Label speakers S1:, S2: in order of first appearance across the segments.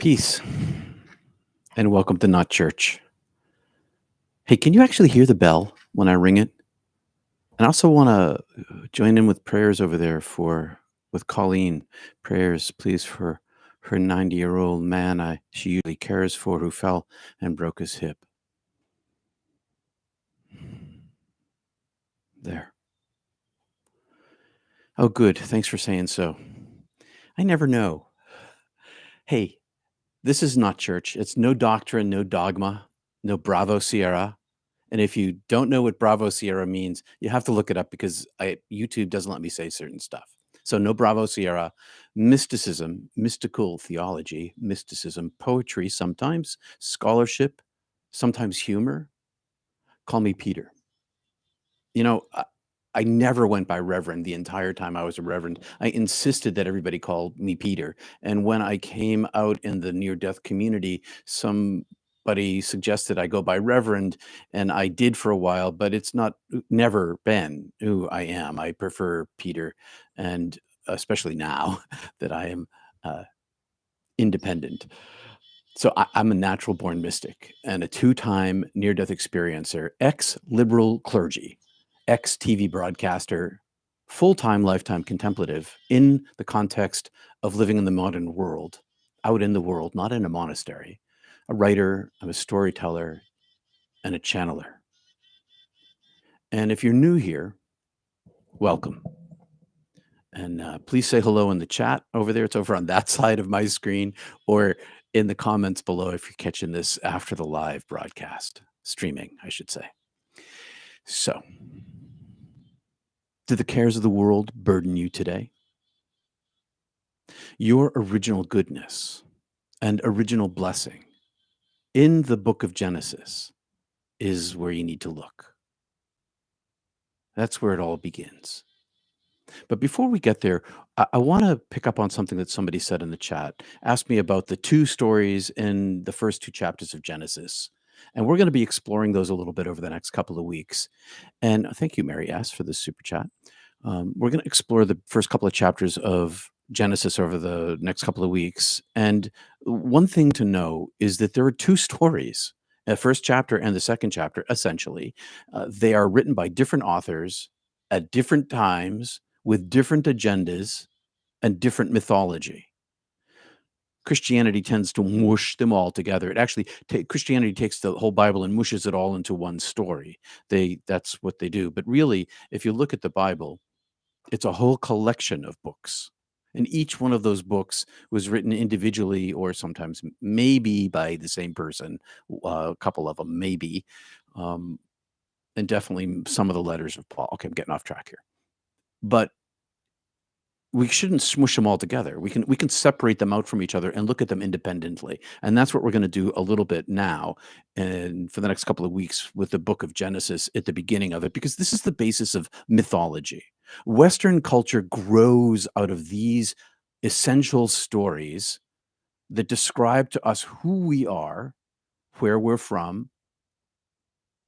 S1: Peace and welcome to Not Church. Hey, can you actually hear the bell when I ring it? And I also want to join in with prayers over there with Colleen. Prayers, please, for her 90-year-old man she usually cares for who fell and broke his hip. There. Oh, good. Thanks for saying so. I never know. Hey, this is Not Church. It's no doctrine, no dogma, no Bravo Sierra. And if you don't know what Bravo Sierra means, you have to look it up because YouTube doesn't let me say certain stuff. So no Bravo Sierra, mysticism, mystical theology, mysticism, poetry sometimes, scholarship, sometimes humor. Call me Peter. You know, I never went by Reverend the entire time I was a Reverend. I insisted that everybody called me Peter. And when I came out in the near-death community, somebody suggested I go by Reverend, and I did for a while, but it's never been who I am. I prefer Peter, and especially now that I am independent. So I'm a natural-born mystic and a two-time near-death experiencer, ex-liberal clergy, ex-TV broadcaster, full-time lifetime contemplative in the context of living in the modern world, out in the world, not in a monastery, a writer, I'm a storyteller, and a channeler. And if you're new here, welcome. And please say hello in the chat over there. It's over on that side of my screen, or in the comments below if you're catching this after the live broadcast, streaming, I should say. So, do the cares of the world burden you today? Your original goodness and original blessing in the book of Genesis is where you need to look. That's where it all begins. But before we get there, I want to pick up on something that somebody said in the chat. Asked me about the two stories in the first two chapters of Genesis. And we're going to be exploring those a little bit over the next couple of weeks. And thank you, Mary S., for this super chat. We're going to explore the first couple of chapters of Genesis over the next couple of weeks. And one thing to know is that there are two stories, the first chapter and the second chapter, essentially. They are written by different authors at different times with different agendas and different mythology. Christianity tends to mush them all together. It actually Christianity takes the whole Bible and mushes it all into one story. That's what they do. But really, if you look at the Bible, it's a whole collection of books. And each one of those books was written individually or sometimes maybe by the same person, a couple of them maybe, and definitely some of the letters of Paul. Okay, I'm getting off track here. But we shouldn't smush them all together. We can separate them out from each other and look at them independently. And that's what we're going to do a little bit now and for the next couple of weeks with the book of Genesis at the beginning of it, because this is the basis of mythology. Western culture grows out of these essential stories that describe to us who we are, where we're from,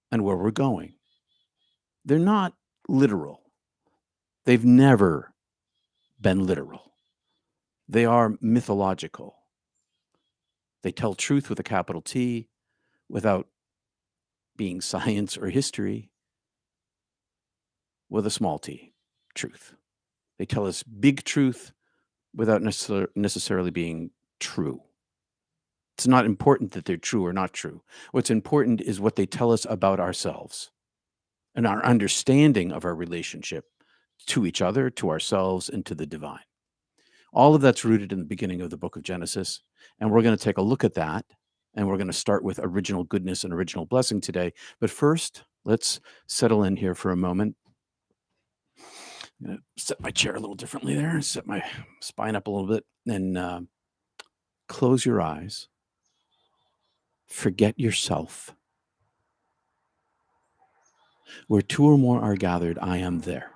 S1: and where we're going. They're not literal. They've never been literal. They are mythological. They tell truth with a capital T without being science or history with a small t, truth. They tell us big truth without necessarily being true. It's not important that they're true or not true. What's important is what they tell us about ourselves and our understanding of our relationship to each other, to ourselves, and to the divine. All of that's rooted in the beginning of the book of Genesis. And we're going to take a look at that. And we're going to start with original goodness and original blessing today. But first, let's settle in here for a moment. I'm going to set my chair a little differently there, set my spine up a little bit, and close your eyes. Forget yourself. Where two or more are gathered, I am there.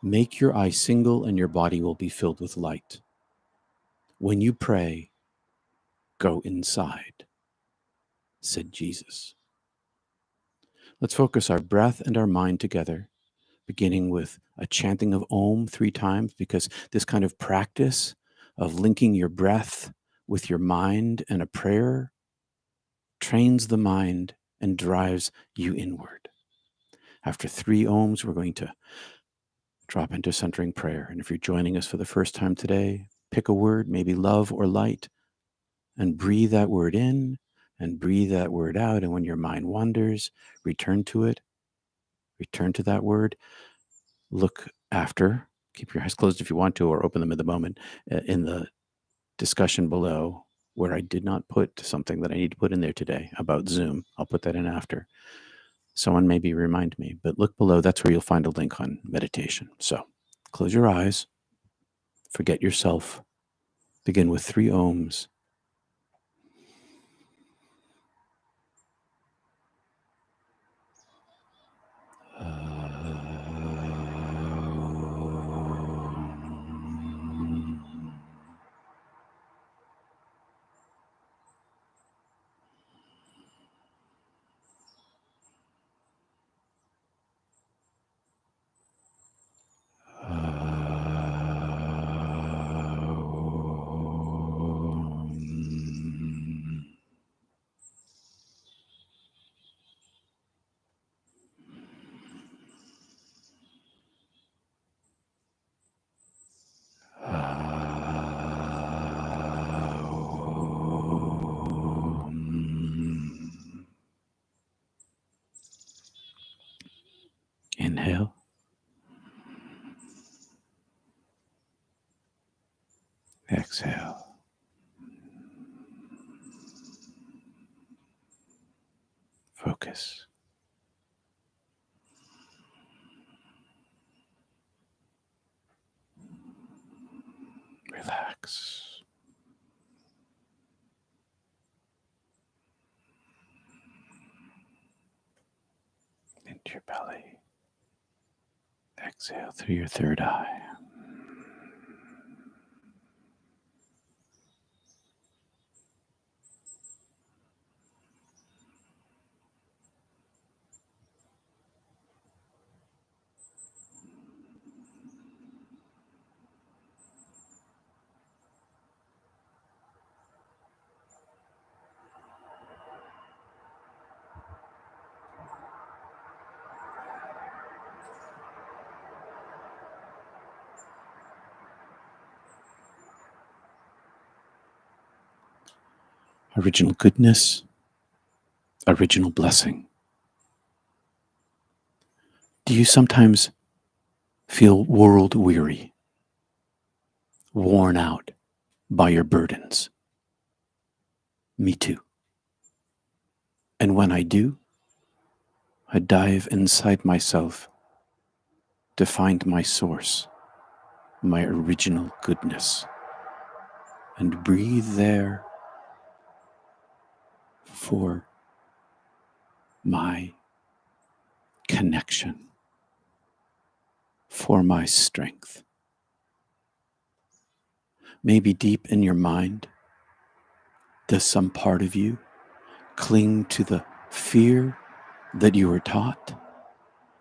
S1: Make your eye single and your body will be filled with light. When you pray, go inside, said Jesus. Let's focus our breath and our mind together, beginning with a chanting of Om 3 times, because this kind of practice of linking your breath with your mind, and a prayer trains the mind and drives you inward. After 3 ohms, we're going to drop into centering prayer. And if you're joining us for the first time today, pick a word, maybe love or light, and breathe that word in and breathe that word out. And when your mind wanders, return to it, return to that word. Look after, keep your eyes closed if you want to, or open them at the moment, in the discussion below, where I did not put something that I need to put in there today about Zoom. I'll put that in after. Someone maybe remind me, but look below. That's where you'll find a link on meditation. So close your eyes, forget yourself, begin with 3 ohms. Inhale. Exhale. Focus. Relax. Into your belly. Exhale through your third eye. Original goodness, original blessing. Do you sometimes feel world weary, worn out by your burdens? Me too. And when I do, I dive inside myself to find my source, my original goodness, and breathe there for my connection, for my strength. Maybe deep in your mind, does some part of you cling to the fear that you were taught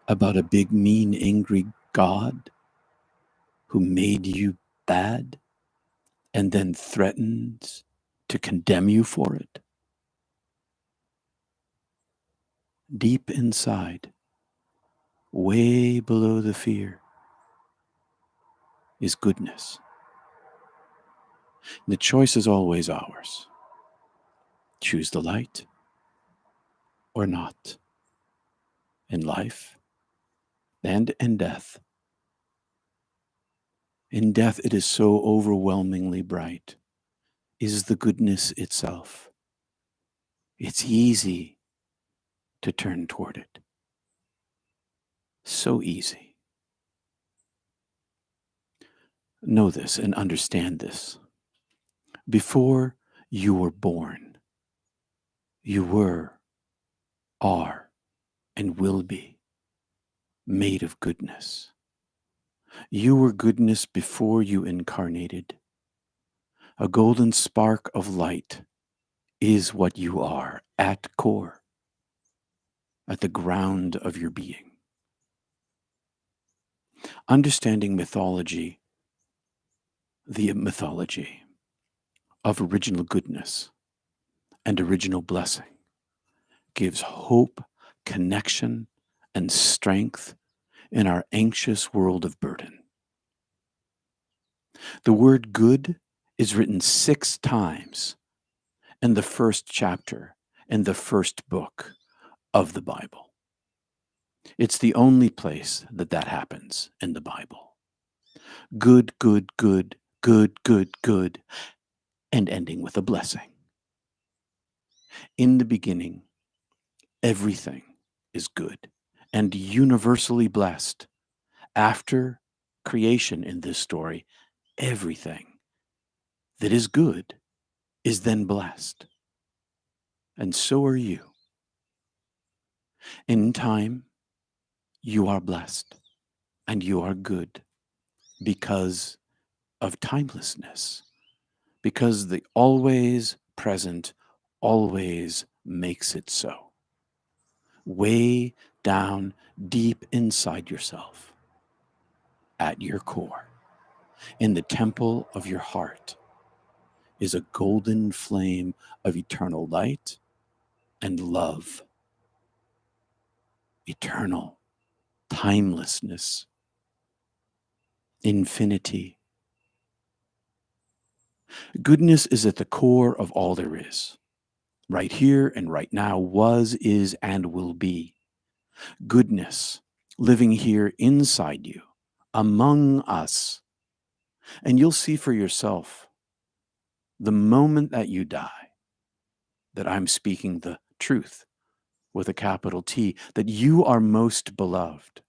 S1: about a big, mean, angry God who made you bad and then threatens to condemn you for it? Deep inside, way below the fear, is goodness. The choice is always ours. Choose the light or not. In life and in death. In death, it is so overwhelmingly bright, is the goodness itself. It's easy to turn toward it. So easy. Know this and understand this. Before you were born, you were, are, and will be made of goodness. You were goodness before you incarnated. A golden spark of light is what you are at core, at the ground of your being. Understanding mythology, the mythology of original goodness and original blessing gives hope, connection, and strength in our anxious world of burden. The word good is written 6 times in the first chapter in the first book of the Bible. It's the only place that happens in the Bible. Good, good, good, good, good, good, and ending with a blessing. In the beginning, everything is good and universally blessed. After creation in this story, everything that is good is then blessed. And so are you. In time, you are blessed and you are good because of timelessness, because the always present always makes it so. Way down deep inside yourself, at your core, in the temple of your heart, is a golden flame of eternal light and love, eternal timelessness, infinity. Goodness is at the core of all there is. Right here and right now, was, is, and will be. Goodness living here inside you, among us. And you'll see for yourself the moment that you die that I'm speaking the truth with a capital T, that you are most beloved.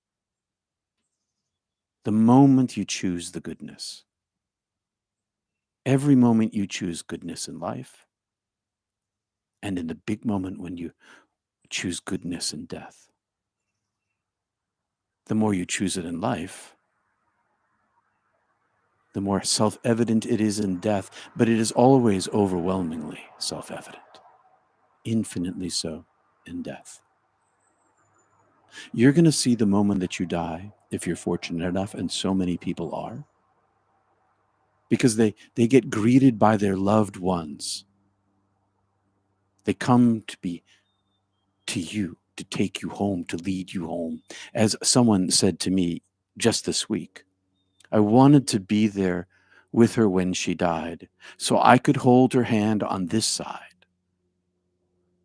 S1: The moment you choose the goodness. Every moment you choose goodness in life, and in the big moment when you choose goodness in death. The more you choose it in life, the more self-evident it is in death, but it is always overwhelmingly self-evident, infinitely so in death. You're going to see the moment that you die, if you're fortunate enough, and so many people are, because they get greeted by their loved ones. They come to you, to take you home, to lead you home. As someone said to me just this week, I wanted to be there with her when she died, so I could hold her hand on this side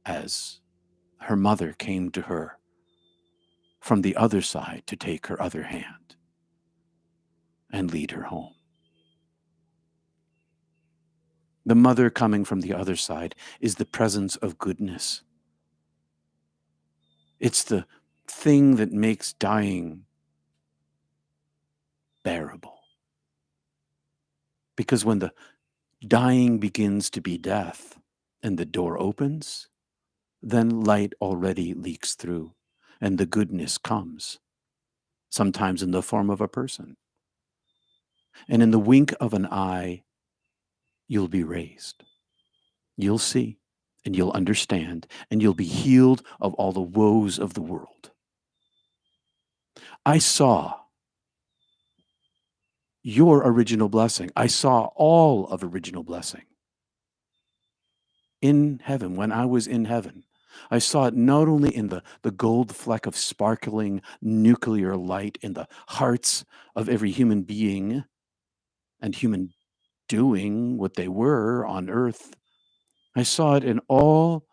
S1: as her mother came to her from the other side to take her other hand and lead her home. The mother coming from the other side is the presence of goodness. It's the thing that makes dying bearable. Because when the dying begins to be death and the door opens, then light already leaks through and the goodness comes, sometimes in the form of a person. And in the wink of an eye, you'll be raised. You'll see and you'll understand and you'll be healed of all the woes of the world. I saw your original blessing. I saw all of original blessing in heaven. When I was in heaven, I saw it not only in the gold fleck of sparkling nuclear light in the hearts of every human being and human doing what they were on earth. I saw it in all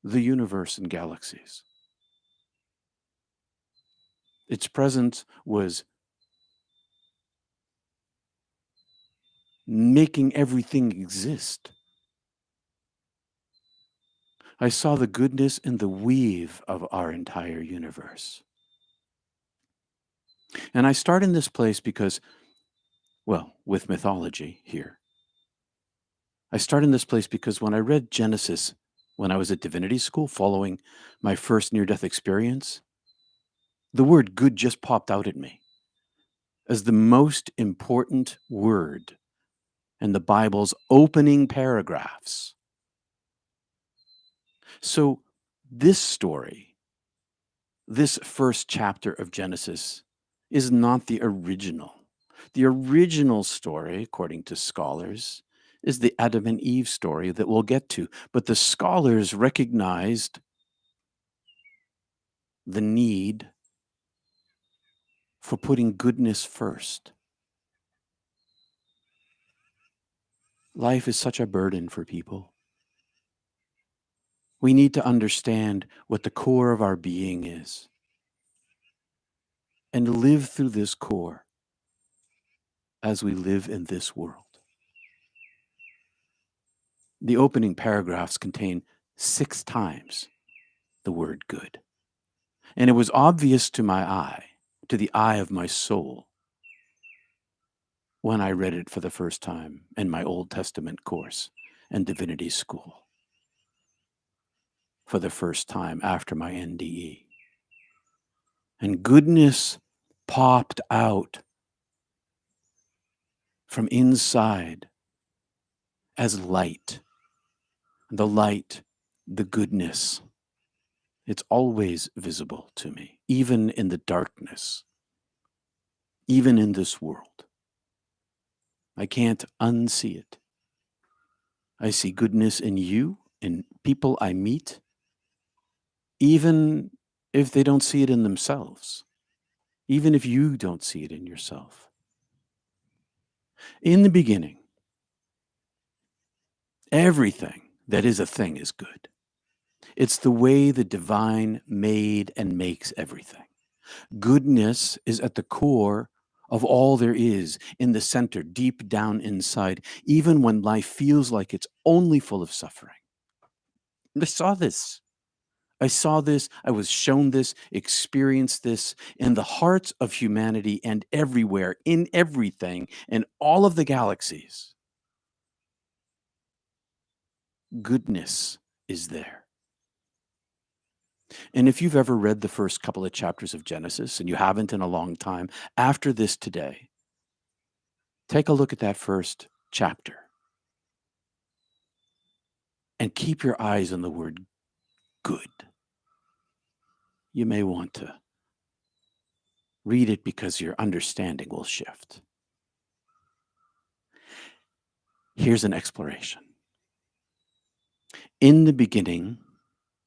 S1: the universe and galaxies. Its presence was making everything exist. I saw the goodness in the weave of our entire universe. And I start in this place because, well, with mythology here. I start in this place because when I read Genesis, when I was at divinity school following my first near-death experience, the word good just popped out at me as the most important word in the Bible's opening paragraphs. So this story, this first chapter of Genesis, is not the original. The original story, according to scholars, is the Adam and Eve story that we'll get to. But the scholars recognized the need for putting goodness first. Life is such a burden for people. We need to understand what the core of our being is and live through this core as we live in this world. The opening paragraphs contain 6 times the word good. And it was obvious to my eye, to the eye of my soul, when I read it for the first time in my Old Testament course and divinity school, for the first time after my NDE. And goodness popped out from inside as light. The light, the goodness. It's always visible to me, even in the darkness, even in this world. I can't unsee it. I see goodness in you, in people I meet, even if they don't see it in themselves, even if you don't see it in yourself. In the beginning, everything that is a thing is good. It's the way the divine made and makes everything. Goodness is at the core of all there is, in the center, deep down inside, even when life feels like it's only full of suffering. And I saw this. I was shown this, experienced this in the hearts of humanity and everywhere, in everything, in all of the galaxies. Goodness is there. And if you've ever read the first couple of chapters of Genesis, and you haven't in a long time, after this today, take a look at that first chapter and keep your eyes on the word good. You may want to read it because your understanding will shift. Here's an exploration. In the beginning,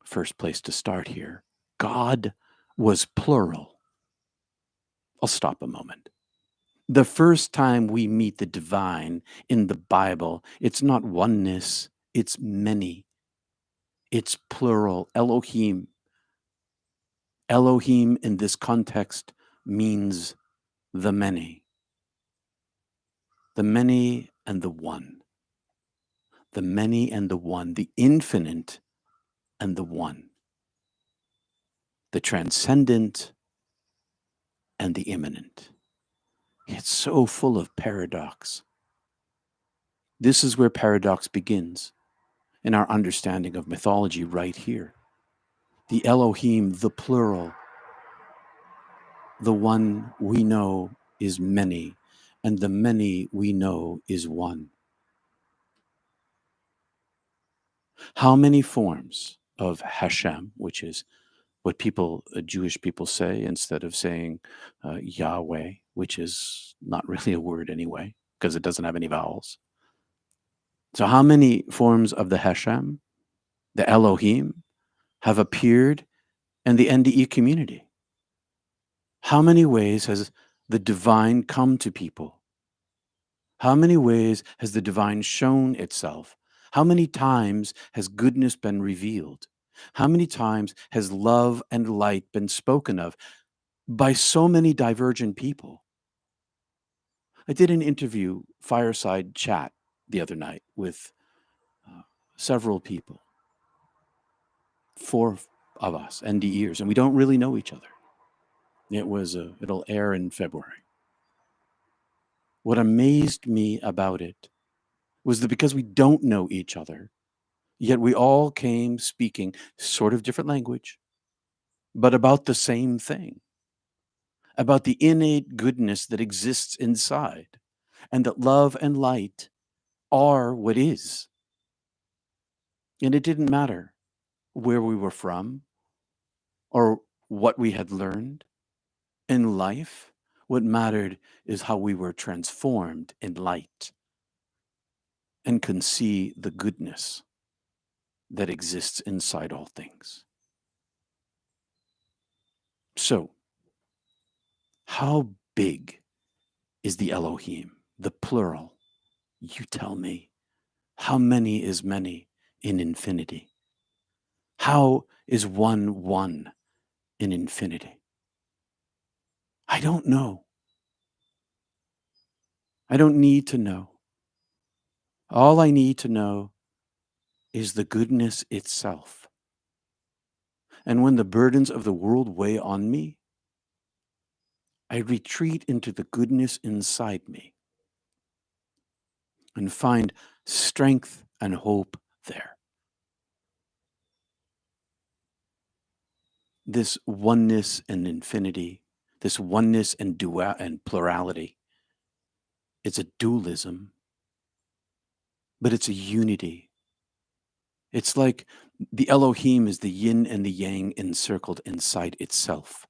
S1: first place to start here, God was plural. I'll stop a moment. The first time we meet the divine in the Bible, it's not oneness, it's many. It's plural. Elohim. Elohim in this context means the many. The many and the one. The many and the one. The infinite and the one. The transcendent and the immanent. It's so full of paradox. This is where paradox begins in our understanding of mythology right here. The Elohim, the plural, the one we know is many, and the many we know is one. How many forms of Hashem, which is what Jewish people say instead of saying Yahweh, which is not really a word anyway, because it doesn't have any vowels. So how many forms of the Hashem, the Elohim, have appeared in the NDE community? How many ways has the divine come to people? How many ways has the divine shown itself? How many times has goodness been revealed? How many times has love and light been spoken of by so many divergent people? I did an interview, fireside chat, the other night with several people, 4 of us, NDEers, and we don't really know each other. It'll air in February. What amazed me about it was that because we don't know each other, yet we all came speaking sort of different language, but about the same thing, about the innate goodness that exists inside, and that love and light are what is. And it didn't matter where we were from or what we had learned in life. What mattered is how we were transformed in light. and can see the goodness that exists inside all things. So, how big is the Elohim, the plural? You tell me. How many is many in infinity? How is one in infinity? I don't know. I don't need to know. All I need to know is the goodness itself. And when the burdens of the world weigh on me, I retreat into the goodness inside me and find strength and hope there. This oneness and infinity, this oneness and plurality, it's a dualism, but it's a unity. It's like the Elohim is the yin and the yang encircled inside itself.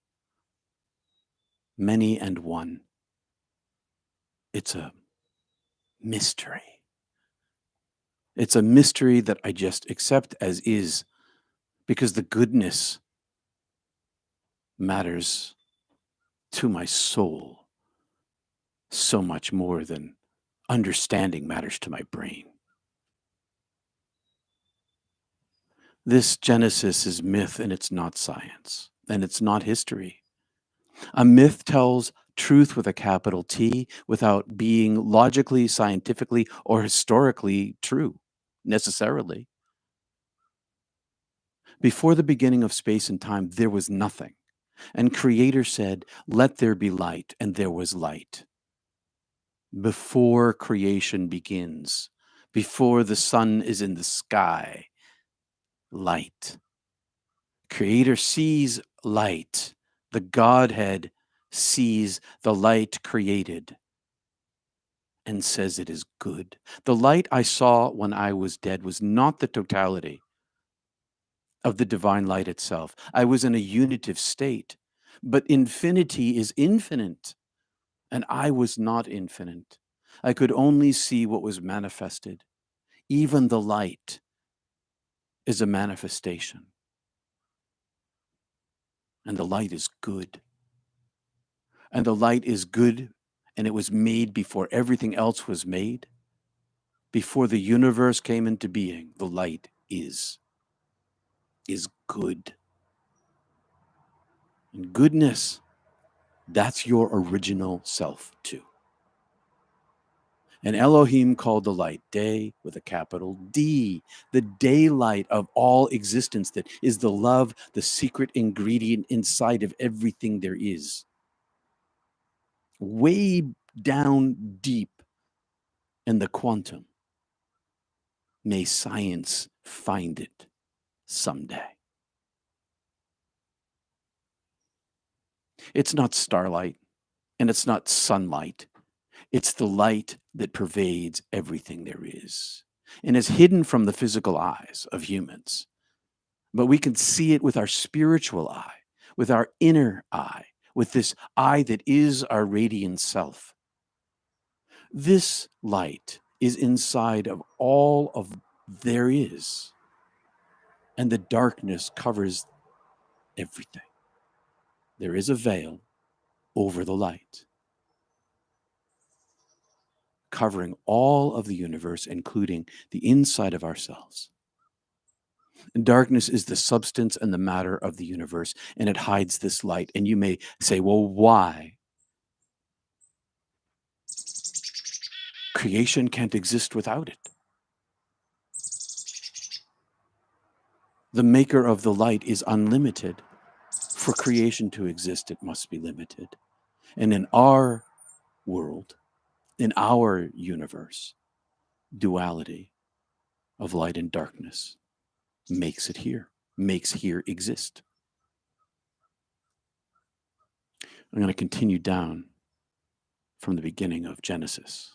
S1: Many and one. It's a mystery. It's a mystery that I just accept as is, because the goodness matters to my soul so much more than understanding matters to my brain. This Genesis is myth and it's not science, and it's not history. A myth tells truth with a capital T without being logically, scientifically, or historically true, necessarily. Before the beginning of space and time, there was nothing. And Creator said, "Let there be light," and there was light. Before creation begins, before the sun is in the sky, light. Creator sees light. The Godhead sees the light created and says it is good. The light I saw when I was dead was not the totality of the divine light itself. I was in a unitive state, but infinity is infinite, and I was not infinite. I could only see what was manifested. Even the light is a manifestation, and the light is good. And the light is good, and it was made before everything else was made. Before the universe came into being, the light is good. And goodness, that's your original self too. And Elohim called the light day with a capital D, the daylight of all existence that is the love, the secret ingredient inside of everything there is. Way down deep in the quantum. May science find it someday. It's not starlight and it's not sunlight. It's the light that pervades everything there is and is hidden from the physical eyes of humans. But we can see it with our spiritual eye, with our inner eye, with this eye that is our radiant self. This light is inside of all of there is, and the darkness covers everything. There is a veil over the light, covering all of the universe, including the inside of ourselves. And darkness is the substance and the matter of the universe, and it hides this light. And you may say, well, why? Creation can't exist without it. The maker of the light is unlimited. For creation to exist, it must be limited. And in our world, in our universe, duality of light and darkness makes it here, makes here exist. I'm going to continue down from the beginning of Genesis.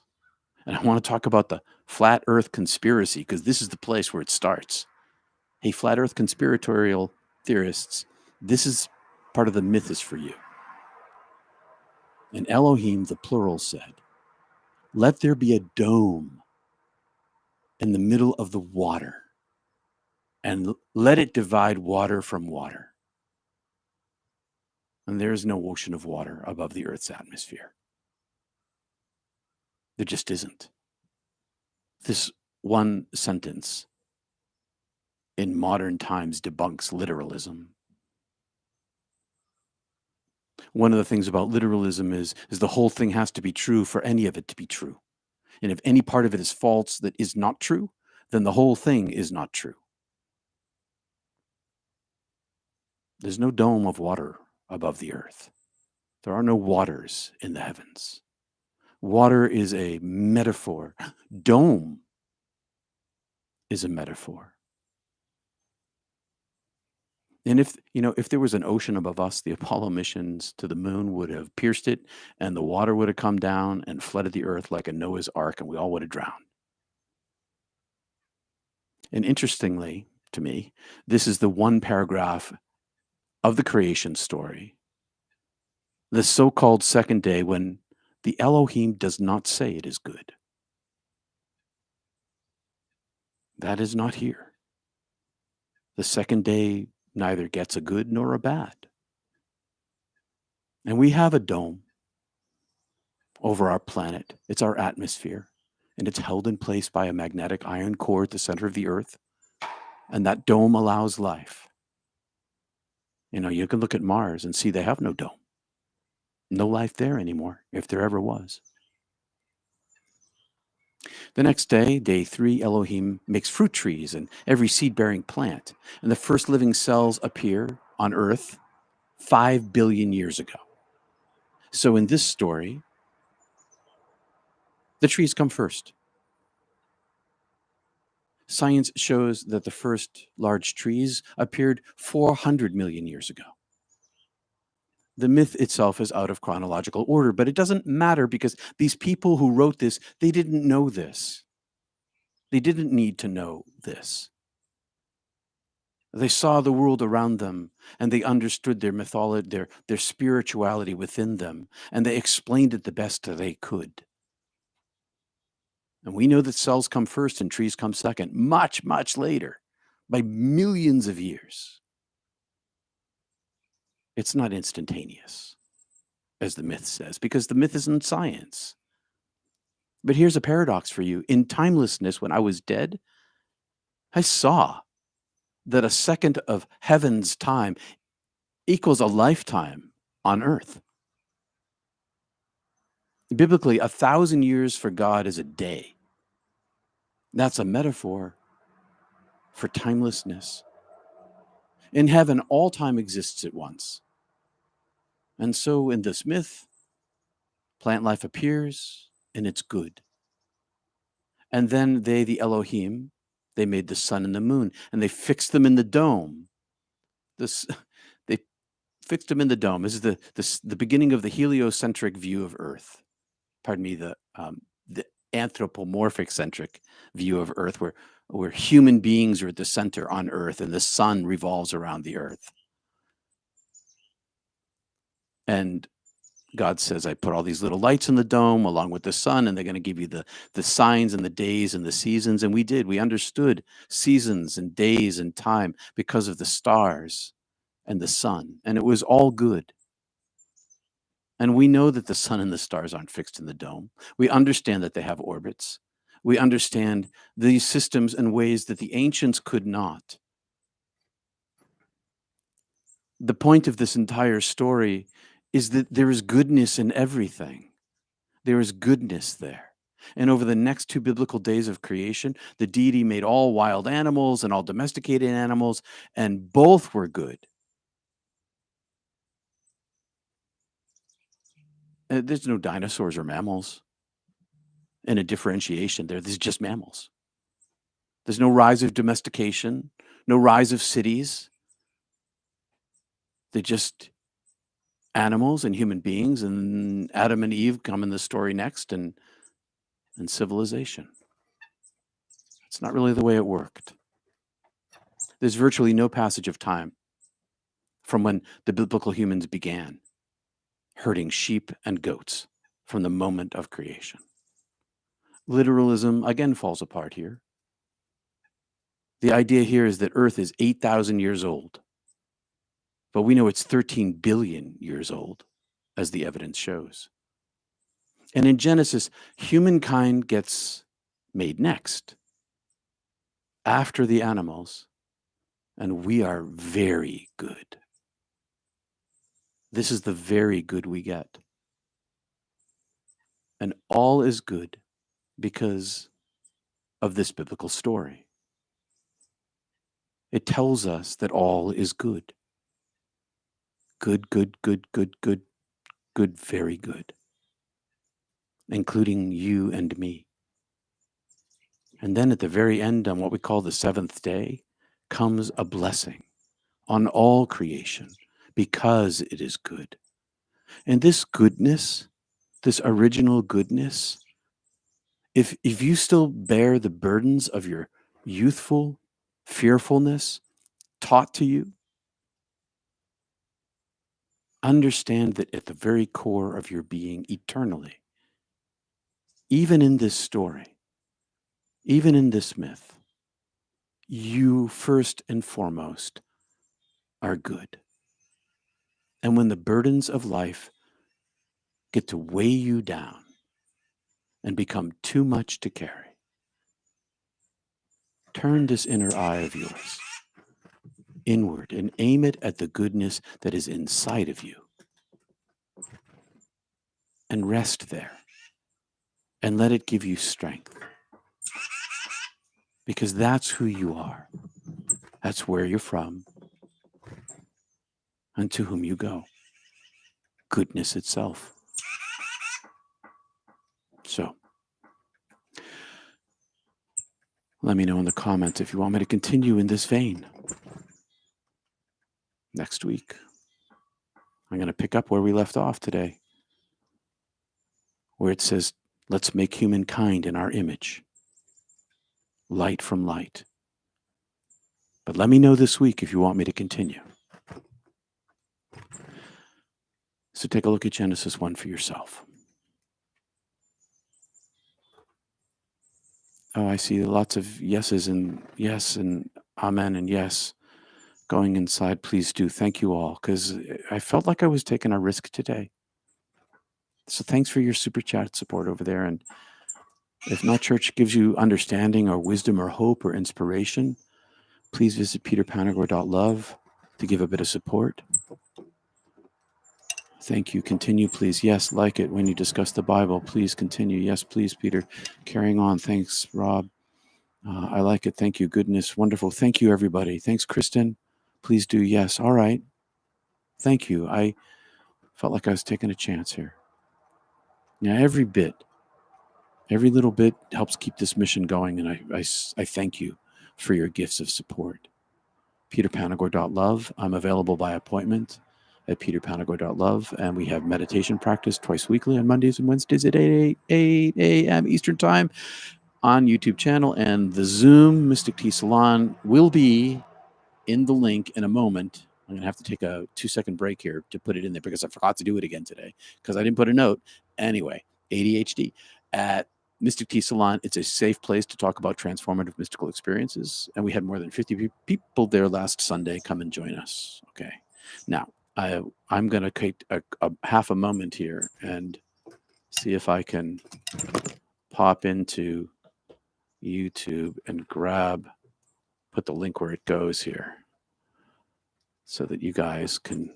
S1: And I want to talk about the flat earth conspiracy, because this is the place where it starts. Hey, flat earth conspiratorial theorists, this is part of the myth is for you. And Elohim, the plural, said, "Let there be a dome in the middle of the water and let it divide water from water. And there is no ocean of water above the Earth's atmosphere. There just isn't. This one sentence in modern times debunks literalism. One of the things about literalism is the whole thing has to be true for any of it to be true. And if any part of it is false that is not true, then the whole thing is not true. There's no dome of water above the earth. There are no waters in the heavens. Water is a metaphor. Dome is a metaphor. And if there was an ocean above us, the Apollo missions to the moon would have pierced it, and the water would have come down and flooded the earth like a Noah's Ark, and we all would have drowned. And interestingly, to me, this is the one paragraph of the creation story, the so-called second day, when the Elohim does not say it is good. That is not here. The second day neither gets a good nor a bad. And we have a dome over our planet. It's our atmosphere, and it's held in place by a magnetic iron core at the center of the earth. And that dome allows life. You can look at Mars and see they have no dome. No life there anymore, if there ever was. The next day, day 3, Elohim makes fruit trees and every seed-bearing plant, and the first living cells appear on Earth 5 billion years ago. So in this story, the trees come first. Science shows that the first large trees appeared 400 million years ago. The myth itself is out of chronological order, but it doesn't matter because these people who wrote this, they didn't know this. They didn't need to know this. They saw the world around them, and they understood their mythology, their spirituality within them, and they explained it the best that they could. And we know that cells come first and trees come second, much, much later, by millions of years. It's not instantaneous, as the myth says, because the myth isn't science. But here's a paradox for you. In timelessness, when I was dead, I saw that a second of heaven's time equals a lifetime on earth. Biblically, 1,000 years for God is a day. That's a metaphor for timelessness. In heaven, all time exists at once. And so in this myth, plant life appears and it's good. And then they, the Elohim, they made the sun and the moon, and they fixed them in the dome. They fixed them in the dome. This is the beginning of the heliocentric view of Earth. Pardon me, the anthropomorphic centric view of Earth, where human beings are at the center on Earth, and the sun revolves around the Earth. And God says, I put all these little lights in the dome along with the sun, and they're going to give you the signs and the days and the seasons. And we did. We understood seasons and days and time because of the stars and the sun. And it was all good. And we know that the sun and the stars aren't fixed in the dome. We understand that they have orbits. We understand these systems in ways that the ancients could not. The point of this entire story is that there is goodness in everything. There is goodness there. And over the next 2 biblical days of creation, the deity made all wild animals and all domesticated animals, and both were good. There's no dinosaurs or mammals and a differentiation there. There's just mammals. There's no rise of domestication, no rise of cities. They're just animals and human beings, and Adam and Eve come in the story next, and civilization. It's not really the way it worked. There's virtually no passage of time from when the biblical humans began herding sheep and goats from the moment of creation. Literalism again falls apart here. The idea here is that Earth is 8,000 years old, but we know it's 13 billion years old, as the evidence shows. And in Genesis, humankind gets made next after the animals, and we are very good. This is the very good we get. And all is good because of this biblical story. It tells us that all is good. Good, good, good, good, good, good, very good, including you and me. And then at the very end, on what we call the seventh day, comes a blessing on all creation because it is good. And this goodness, this original goodness, if you still bear the burdens of your youthful fearfulness taught to you, understand that at the very core of your being eternally, even in this story, even in this myth, you first and foremost are good. And when the burdens of life get to weigh you down and become too much to carry, turn this inner eye of yours inward and aim it at the goodness that is inside of you. And rest there and let it give you strength. Because that's who you are. That's where you're from and to whom you go. Goodness itself. So, let me know in the comments if you want me to continue in this vein. Next week, I'm going to pick up where we left off today, where it says, let's make humankind in our image. Light from light. But let me know this week if you want me to continue. So take a look at Genesis 1 for yourself. Oh, I see lots of yeses and yes and amen and yes going inside. Please do. Thank you all, because I felt like I was taking a risk today. So thanks for your super chat support over there. And if Not Church gives you understanding or wisdom or hope or inspiration, please visit peterpanagore.love to give a bit of support. Thank you. Continue, please. Yes, like it when you discuss the Bible. Please continue. Yes, please, Peter. Carrying on. Thanks, Rob. I like it. Thank you. Goodness. Wonderful. Thank you, everybody. Thanks, Kristen. Please do. Yes. All right. Thank you. I felt like I was taking a chance here. Now, every little bit helps keep this mission going, and I thank you for your gifts of support. peterpanagore.love. I'm available by appointment at peterpanagore.love, and we have meditation practice twice weekly on Mondays and Wednesdays at 8 a.m. Eastern Time on YouTube channel, and the Zoom Mystic Tea Salon will be in the link in a moment. I'm going to have to take a 2-second break here to put it in there because I forgot to do it again today because I didn't put a note. Anyway, ADHD. At Mystic Tea Salon, it's a safe place to talk about transformative mystical experiences, and we had more than 50 people there last Sunday. Come and join us. Okay. Now, I'm going to take a half a moment here and see if I can pop into YouTube and put the link where it goes here so that you guys can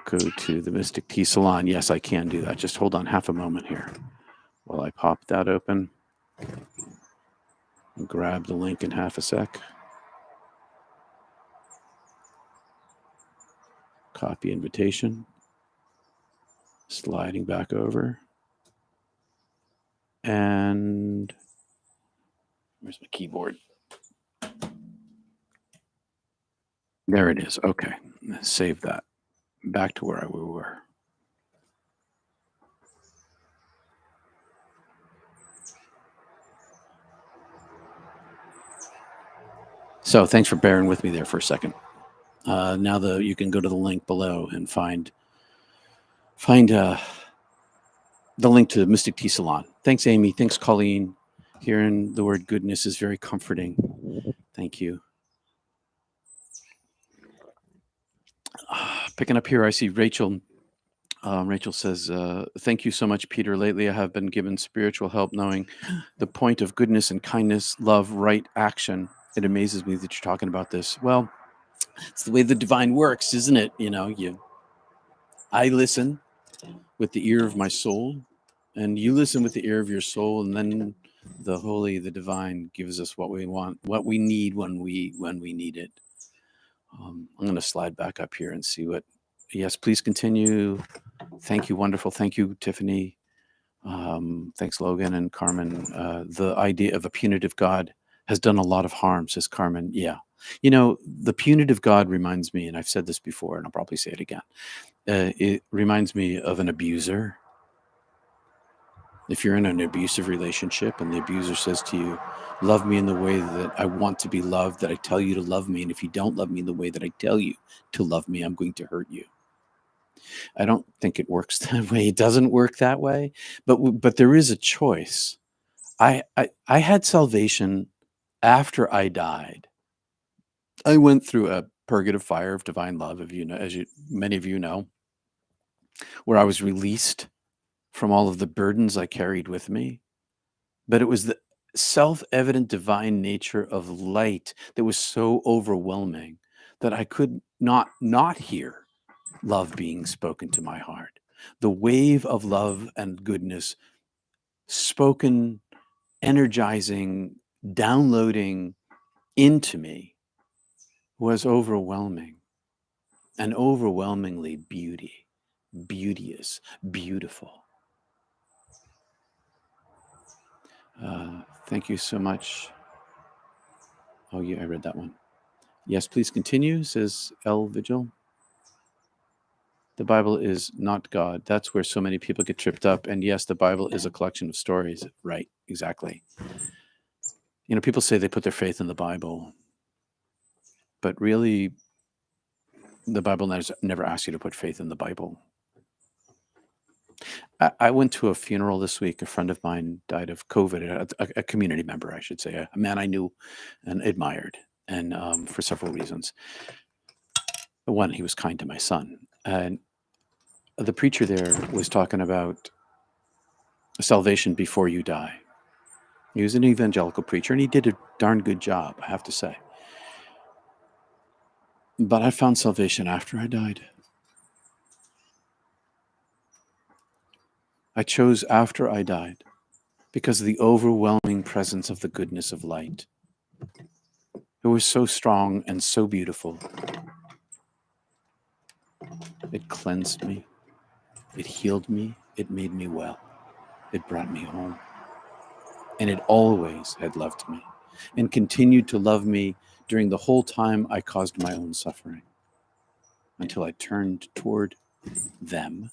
S1: go to the Mystic Tea Salon. Yes, I can do that. Just hold on half a moment here while I pop that open and grab the link in half a sec. Copy invitation. Sliding back over. And where's my keyboard? There it is. Okay. Save that. Back to where we were. So thanks for bearing with me there for a second. Now you can go to the link below and find the link to Mystic Tea Salon. Thanks, Amy. Thanks, Colleen. Hearing the word goodness is very comforting. Thank you. Picking up here, I see Rachel. Rachel says, thank you so much, Peter. Lately, I have been given spiritual help knowing the point of goodness and kindness, love, right action. It amazes me that you're talking about this. Well, it's the way the divine works, isn't it? I listen with the ear of my soul, and you listen with the ear of your soul, and then the holy, the divine gives us what we want, what we need when we need it. I'm going to slide back up here and see what. Yes, please continue. Thank you, wonderful. Thank you, Tiffany. Thanks, Logan and Carmen. The idea of a punitive God has done a lot of harm, says Carmen. Yeah. The punitive God reminds me, and I've said this before, and I'll probably say it again. It reminds me of an abuser. If you're in an abusive relationship and the abuser says to you, love me in the way that I want to be loved, that I tell you to love me, and if you don't love me in the way that I tell you to love me, I'm going to hurt you. I don't think it works that way. It doesn't work that way, but there is a choice. I had salvation after I died. I went through a purgative fire of divine love, many of you know, where I was released from all of the burdens I carried with me. But it was the self-evident divine nature of light that was so overwhelming that I could not hear love being spoken to my heart. The wave of love and goodness spoken, energizing, downloading into me was overwhelming and overwhelmingly beauteous, beautiful. Thank you so much. Oh, yeah, I read that one. Yes, please continue, says L. Vigil. The Bible is not God. That's where so many people get tripped up. And yes, the Bible is a collection of stories. Right, exactly. People say they put their faith in the Bible, but really, the Bible never asks you to put faith in the Bible. I went to a funeral this week. A friend of mine died of COVID, a community member, I should say, a man I knew and admired, and for several reasons. One, he was kind to my son. And the preacher there was talking about salvation before you die. He was an evangelical preacher, and he did a darn good job, I have to say. But I found salvation after I died. I chose after I died because of the overwhelming presence of the goodness of light. It was so strong and so beautiful. It cleansed me. It healed me. It made me well. It brought me home. And it always had loved me and continued to love me during the whole time I caused my own suffering, until I turned toward them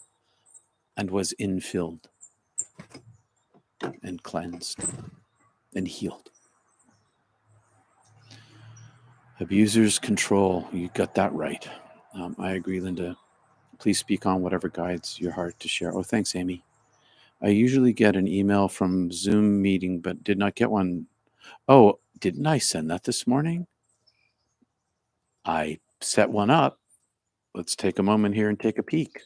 S1: and was infilled and cleansed and healed. Abusers control. You got that right. I agree, Linda. Please speak on whatever guides your heart to share. Oh, thanks, Amy. I usually get an email from Zoom meeting, but did not get one. Oh, didn't I send that this morning? I set one up. Let's take a moment here and take a peek.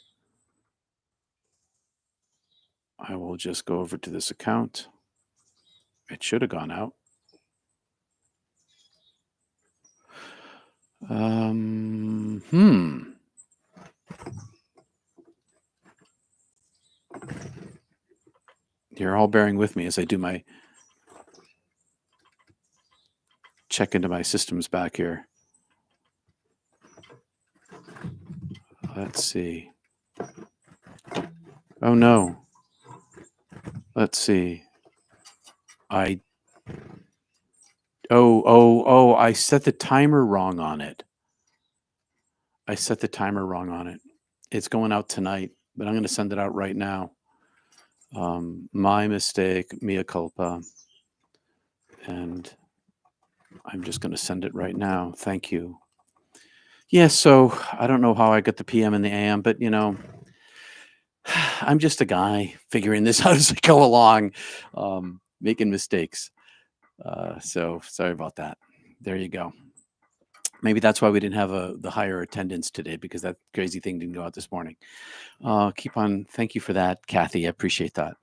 S1: I will just go over to this account. It should have gone out. You're all bearing with me as I do my check into my systems back here. Let's see. Oh no. Let's see. I set the timer wrong on it. It's going out tonight, but I'm going to send it out right now. My mistake, mea culpa. And I'm just going to send it right now. Thank you. Yeah, so I don't know how I got the PM and the AM, but I'm just a guy figuring this out as I go along, making mistakes. So sorry about that. There you go. Maybe that's why we didn't have the higher attendance today, because that crazy thing didn't go out this morning. Keep on. Thank you for that, Kathy. I appreciate that.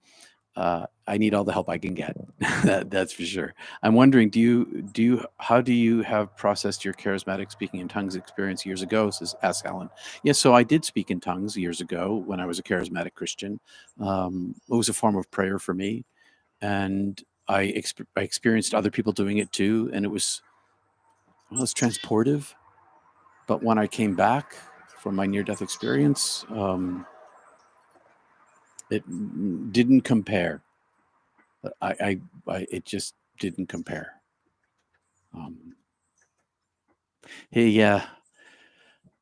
S1: I need all the help I can get. That's for sure. I'm wondering, how do you have processed your charismatic speaking in tongues experience years ago? Ask Alan. Yes, so I did speak in tongues years ago when I was a charismatic Christian. It was a form of prayer for me, and I experienced other people doing it too, and it was transportive. But when I came back from my near-death experience, it didn't compare. It just didn't compare. Hey, yeah,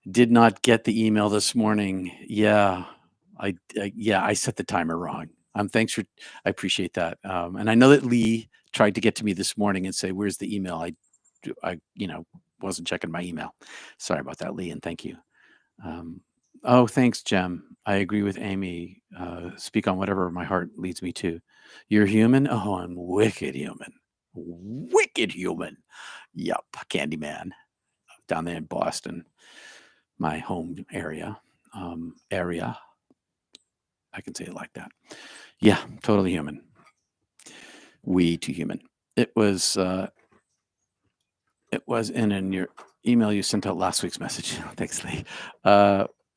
S1: did not get the email this morning. Yeah, I set the timer wrong. Thanks for, I appreciate that. And I know that Lee tried to get to me this morning and say, "Where's the email?" I wasn't checking my email. Sorry about that, Lee, and thank you. Oh, thanks, Jem. I agree with Amy. Speak on whatever my heart leads me to. You're human? Oh, I'm wicked human. Wicked human. Yup, Candyman. Down there in Boston, my home area. I can say it like that. Yeah, totally human. We too human. It was in your email you sent out last week's message. Thanks, Lee.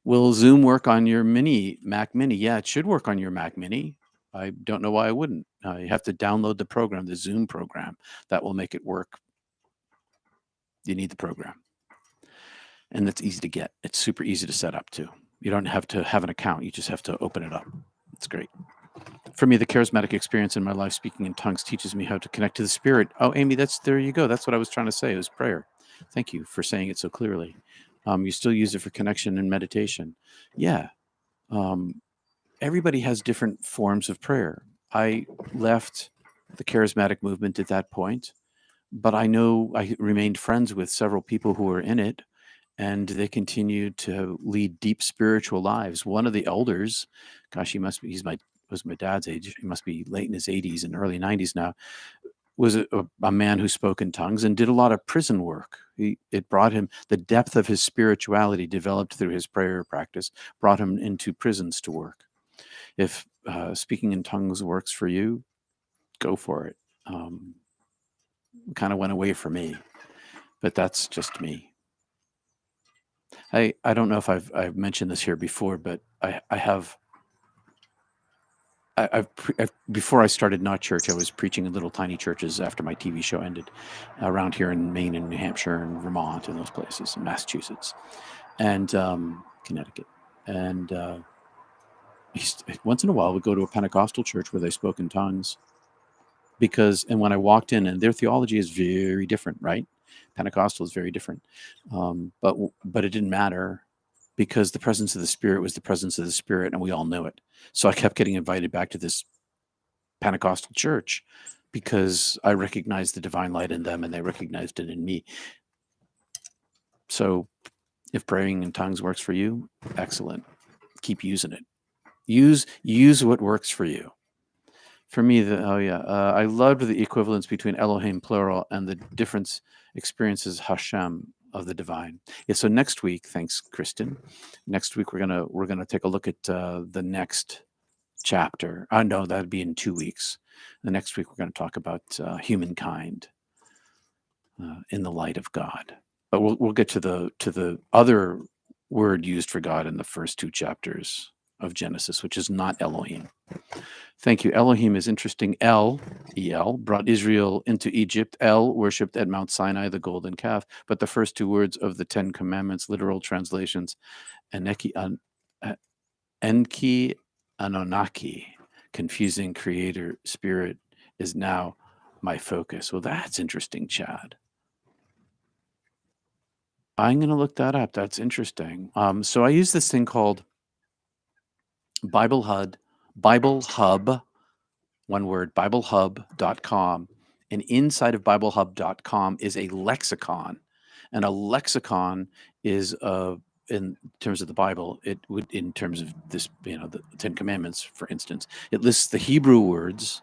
S1: Will Zoom work on your Mac Mini? Yeah, it should work on your Mac Mini. I don't know why I wouldn't. You have to download the program, the Zoom program. That will make it work. You need the program. And it's easy to get. It's super easy to set up too. You don't have to have an account. You just have to open it up. It's great. For me, the charismatic experience in my life speaking in tongues teaches me how to connect to the Spirit. Oh, Amy, there you go. That's what I was trying to say. It was prayer. Thank you for saying it so clearly. You still use it for connection and meditation. Yeah. Everybody has different forms of prayer. I left the charismatic movement at that point, but I know I remained friends with several people who were in it, and they continued to lead deep spiritual lives. One of the elders, gosh, was my dad's age. He must be late in his 80s and early 90s now, was a man who spoke in tongues and did a lot of prison work. It brought him, the depth of his spirituality developed through his prayer practice, brought him into prisons to work. If speaking in tongues works for you, go for it. Kind of went away for me, but that's just me. I don't know if I've mentioned this here before, but before I started Not Church, I was preaching in little tiny churches after my TV show ended, around here in Maine and New Hampshire and Vermont and those places, and Massachusetts and Connecticut. And once in a while, we'd go to a Pentecostal church where they spoke in tongues. And when I walked in, and their theology is very different, right? Pentecostal is very different, but it didn't matter, because the presence of the Spirit was the presence of the Spirit, and we all knew it. So I kept getting invited back to this Pentecostal church because I recognized the divine light in them, and they recognized it in me. So if praying in tongues works for you, excellent. Keep using it. Use what works for you. For me, I loved the equivalence between Elohim plural and the difference experiences Hashem of the divine. Yeah. So next week, thanks, Kristen. Next week we're gonna take a look at the next chapter. No, that'd be in 2 weeks. The next week we're going to talk about humankind in the light of God. But we'll get to the other word used for God in the first 2 chapters of Genesis, which is not Elohim. Thank you. Elohim is interesting. El, brought Israel into Egypt. El, worshipped at Mount Sinai, the golden calf. But the first 2 words of the 10 Commandments, literal translations, Enki, Anunnaki, confusing creator spirit, is now my focus. Well, that's interesting, Chad. I'm going to look that up. That's interesting. So I use this thing called Bible Hub, one word, BibleHub.com. And inside of BibleHub.com is a lexicon. And a lexicon is in terms of the Bible, it would, in terms of this, the Ten Commandments, for instance, it lists the Hebrew words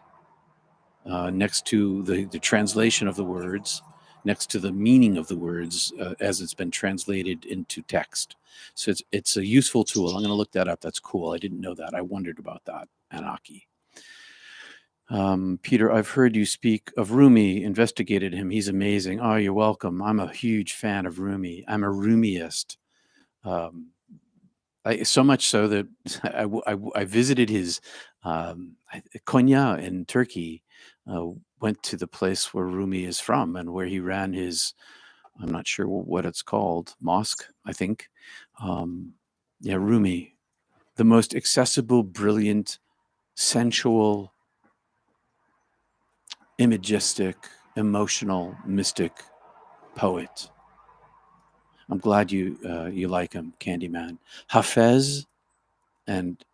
S1: next to the translation of the words, next to the meaning of the words as it's been translated into text. So it's a useful tool. I'm going to look that up. That's cool. I didn't know that. I wondered about that, Anaki. Peter, I've heard you speak of Rumi, investigated him. He's amazing. Oh, you're welcome. I'm a huge fan of Rumi. I'm a Rumiist. So much so that I visited his Konya in Turkey, went to the place where Rumi is from and where he ran his, I'm not sure what it's called, mosque, I think. Rumi, the most accessible, brilliant, sensual, imagistic, emotional, mystic poet. I'm glad you like him, Candyman. Hafez and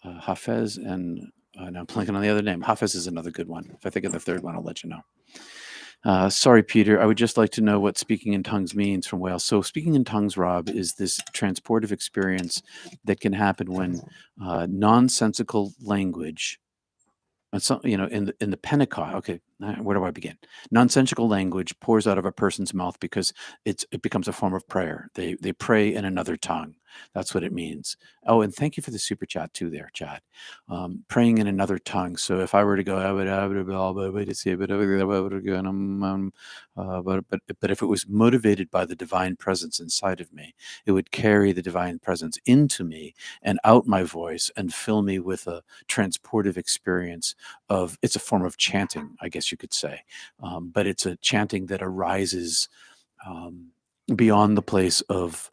S1: and I'm blanking on the other name. Hafez is another good one. If I think of the third one, I'll let you know. Sorry, Peter. I would just like to know what speaking in tongues means from Wales. So speaking in tongues, Rob, is this transportive experience that can happen when nonsensical language, and so, in the Pentecost. Okay, where do I begin? Nonsensical language pours out of a person's mouth because it becomes a form of prayer. They pray in another tongue. That's what it means. Oh, and thank you for the super chat too, there, Chad. Praying in another tongue. So if I were to go, but if it was motivated by the divine presence inside of me, it would carry the divine presence into me and out my voice and fill me with a transportive experience of, it's a form of chanting, I guess you could say, but it's a chanting that arises beyond the place of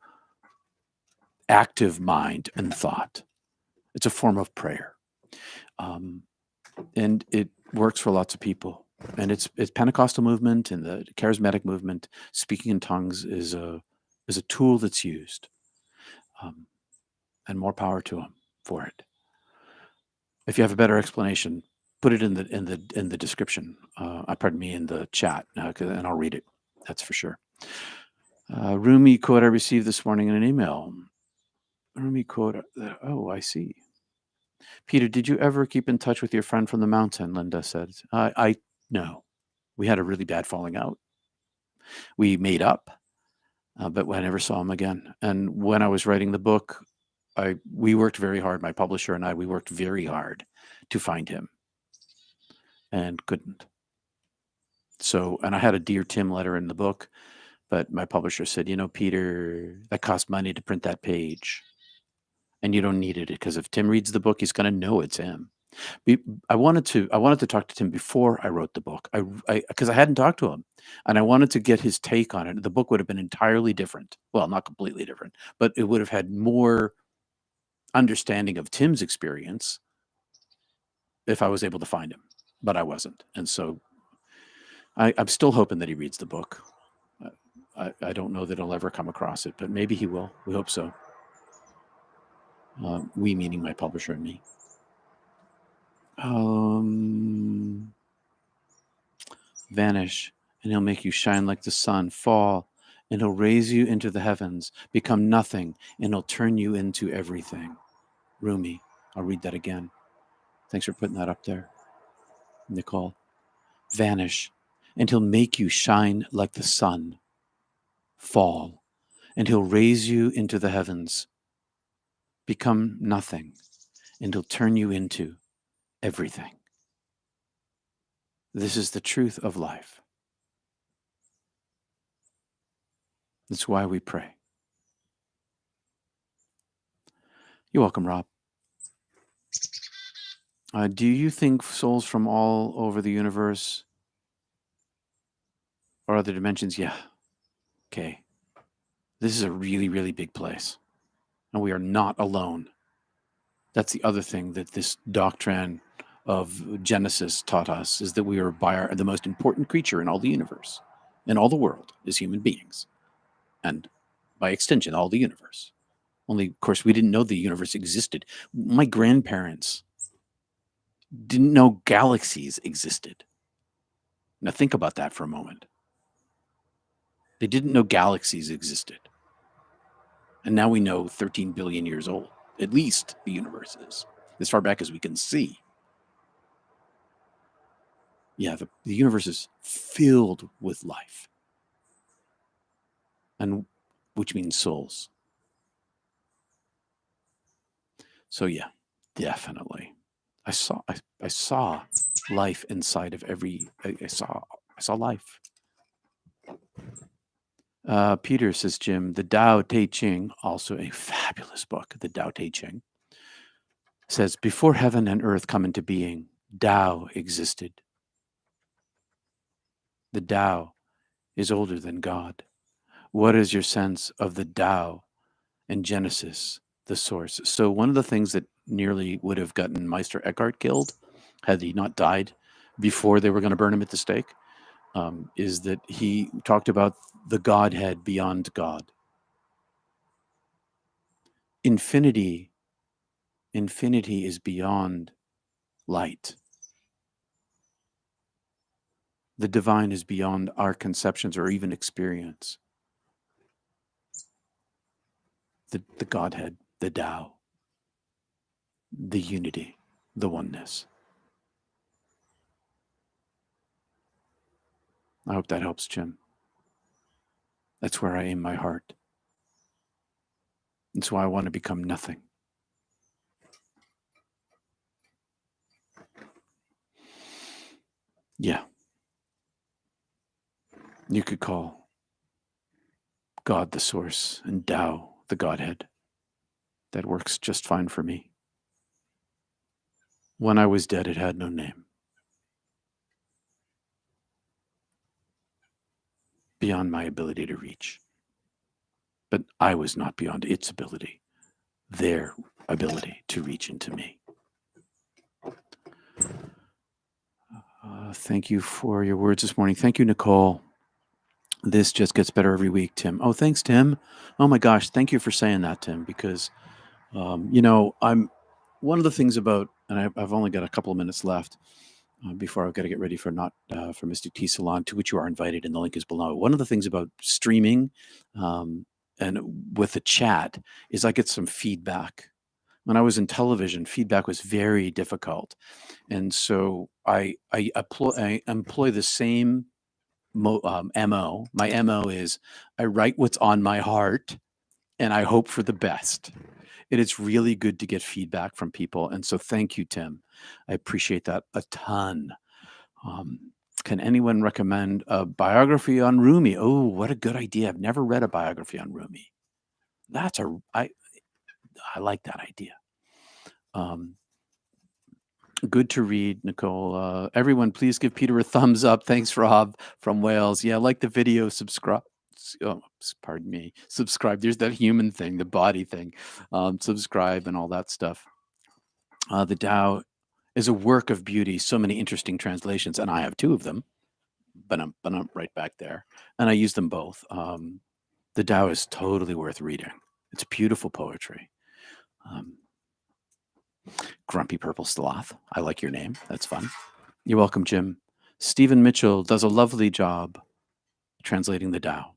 S1: active mind and thought. It's a form of prayer, and it works for lots of people. And it's Pentecostal movement and the charismatic movement. Speaking in tongues is a tool that's used, and more power to them for it. If you have a better explanation, put it in the description. Pardon me, in the chat, and I'll read it. That's for sure. Rumi quote I received this morning in an email. Rumi quote. Oh, I see. Peter, did you ever keep in touch with your friend from the mountain? Linda said. No. We had a really bad falling out. We made up, but I never saw him again. And when I was writing the book, we worked very hard. My publisher and we worked very hard to find him, and couldn't. So, and I had a Dear Tim letter in the book, but my publisher said, Peter, that costs money to print that page, and you don't need it, because if Tim reads the book, he's going to know it's him. I wanted to talk to Tim before I wrote the book, because I hadn't talked to him, and I wanted to get his take on it. The book would have been entirely different. Well, not completely different, but it would have had more understanding of Tim's experience if I was able to find him, but I wasn't. And so I'm still hoping that he reads the book. I don't know that he'll ever come across it, but maybe he will. We hope so. We meaning my publisher and me. Vanish, and he'll make you shine like the sun. Fall, and he'll raise you into the heavens. Become nothing, and he'll turn you into everything. Rumi. I'll read that again. Thanks for putting that up there, Nicole. Vanish, and he'll make you shine like the sun. Fall, and he'll raise you into the heavens. Become nothing, and he'll turn you into everything. This is the truth of life. That's why we pray. You're welcome, Rob. Do you think souls from all over the universe or other dimensions? Yeah. Okay. This is a really, really big place, and we are not alone. That's the other thing that this doctrine of Genesis taught us, is that we are the most important creature in all the universe, in all the world, is human beings, and by extension, all the universe. Only, of course, we didn't know the universe existed. My grandparents didn't know galaxies existed. Now think about that for a moment. They didn't know galaxies existed. And now we know 13 billion years old, at least the universe is, as far back as we can see. Yeah, the universe is filled with life, and which means souls. So yeah, definitely. I saw life inside of every. I saw life. Peter says, Jim, the Tao Te Ching, also a fabulous book, the Tao Te Ching, says, before heaven and earth come into being, Tao existed. The Tao is older than God. What is your sense of the Tao and Genesis, the source? So one of the things that nearly would have gotten Meister Eckhart killed, had he not died before they were going to burn him at the stake, is that he talked about the Godhead beyond God. Infinity is beyond light. The divine is beyond our conceptions or even experience. The Godhead, the Tao, the unity, the oneness. I hope that helps, Jim. That's where I aim my heart. That's why I want to become nothing. Yeah. You could call God the source and Tao the Godhead. That works just fine for me. When I was dead, it had no name. Beyond my ability to reach. But I was not beyond its ability, their ability to reach into me. Thank you for your words this morning. Thank you, Nicole. This just gets better every week, Tim. Oh, thanks, Tim. Oh my gosh, thank you for saying that, Tim, because I'm one of the things about, and I've only got a couple of minutes left before I've got to get ready for for Mystic TEA Salon, to which you are invited, and the link is below. One of the things about streaming and with the chat is I get some feedback. When I was in television, feedback was very difficult, and so I employ the same MO. My MO is I write what's on my heart, and I hope for the best. And it's really good to get feedback from people. And so thank you, Tim. I appreciate that a ton. Can anyone recommend a biography on Rumi? Oh, what a good idea. I've never read a biography on Rumi. I like that idea. Good to read, Nicole. Everyone, please give Peter a thumbs up. Thanks, Rob from Wales. Yeah, like the video, subscribe. Oh, pardon me. Subscribe. There's that human thing, the body thing. Subscribe and all that stuff. The Tao is a work of beauty. So many interesting translations, and I have two of them. But I'm right back there, and I use them both. The Tao is totally worth reading. It's beautiful poetry. Grumpy Purple Sloth. I like your name. That's fun. You're welcome, Jim. Stephen Mitchell does a lovely job translating the Tao.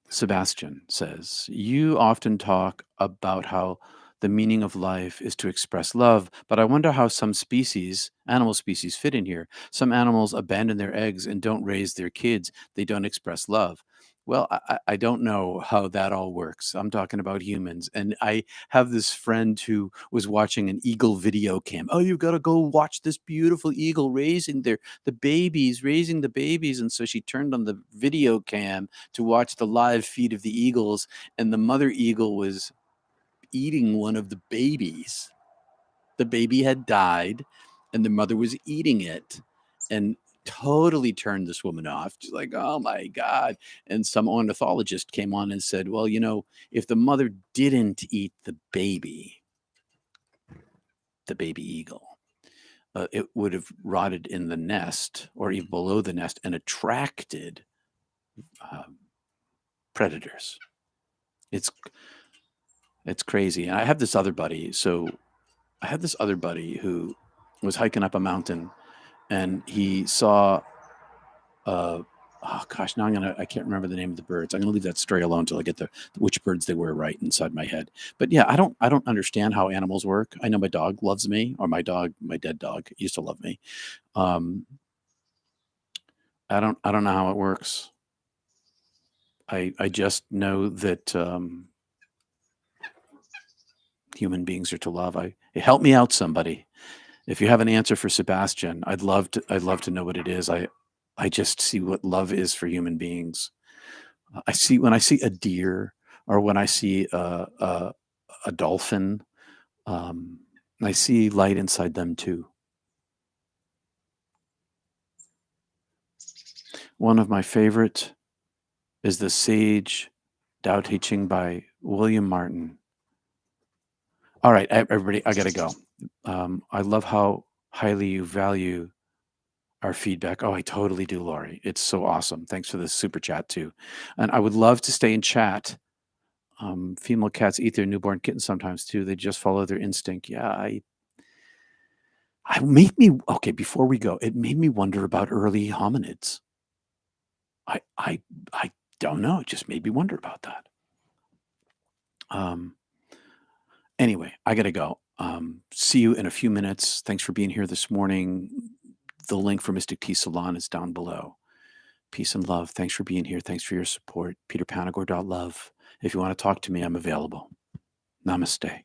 S1: Sebastian says, you often talk about how the meaning of life is to express love, but I wonder how some species, animal species, fit in here. Some animals abandon their eggs and don't raise their kids. They don't express love. Well, I don't know how that all works. I'm talking about humans. And I have this friend who was watching an eagle video cam. Oh, you've got to go watch this beautiful eagle raising the babies, raising the babies. And so she turned on the video cam to watch the live feed of the eagles, and the mother eagle was eating one of the babies. The baby had died, and the mother was eating it, and totally turned this woman off. She's like, oh my God. And some ornithologist came on and said, well, if the mother didn't eat the baby eagle, it would have rotted in the nest or even below the nest and attracted predators. It's crazy. And I have this other buddy. Who was hiking up a mountain, and he saw Oh gosh, now I can't remember the name of the birds. I'm gonna leave that story alone until I get the which birds they were right inside my head. But yeah, I don't understand how animals work. I know my dog loves me, or my dead dog used to love me. Um, I don't know how it works. I just know that human beings are to love. Help me out, somebody. If you have an answer for Sebastian, I'd love to know what it is. I just see what love is for human beings. I see when I see a deer, or when I see a dolphin, um, I see light inside them too. One of my favorite is the Sage Tao Te Ching by William Martin. All right, everybody, I gotta go. I love how highly you value our feedback. Oh, I totally do, Laurie. It's so awesome. Thanks for the super chat too. And I would love to stay in chat. Female cats eat their newborn kittens sometimes too. They just follow their instinct. Yeah, I made me okay. Before we go, it made me wonder about early hominids. I I I don't know. It just made me wonder about that. Um, anyway, I gotta go. See you in a few minutes. Thanks for being here this morning. The link for Mystic TEA Salon is down below. Peace and love. Thanks for being here. Thanks for your support. PeterPanagore.love. If you want to talk to me, I'm available. Namaste.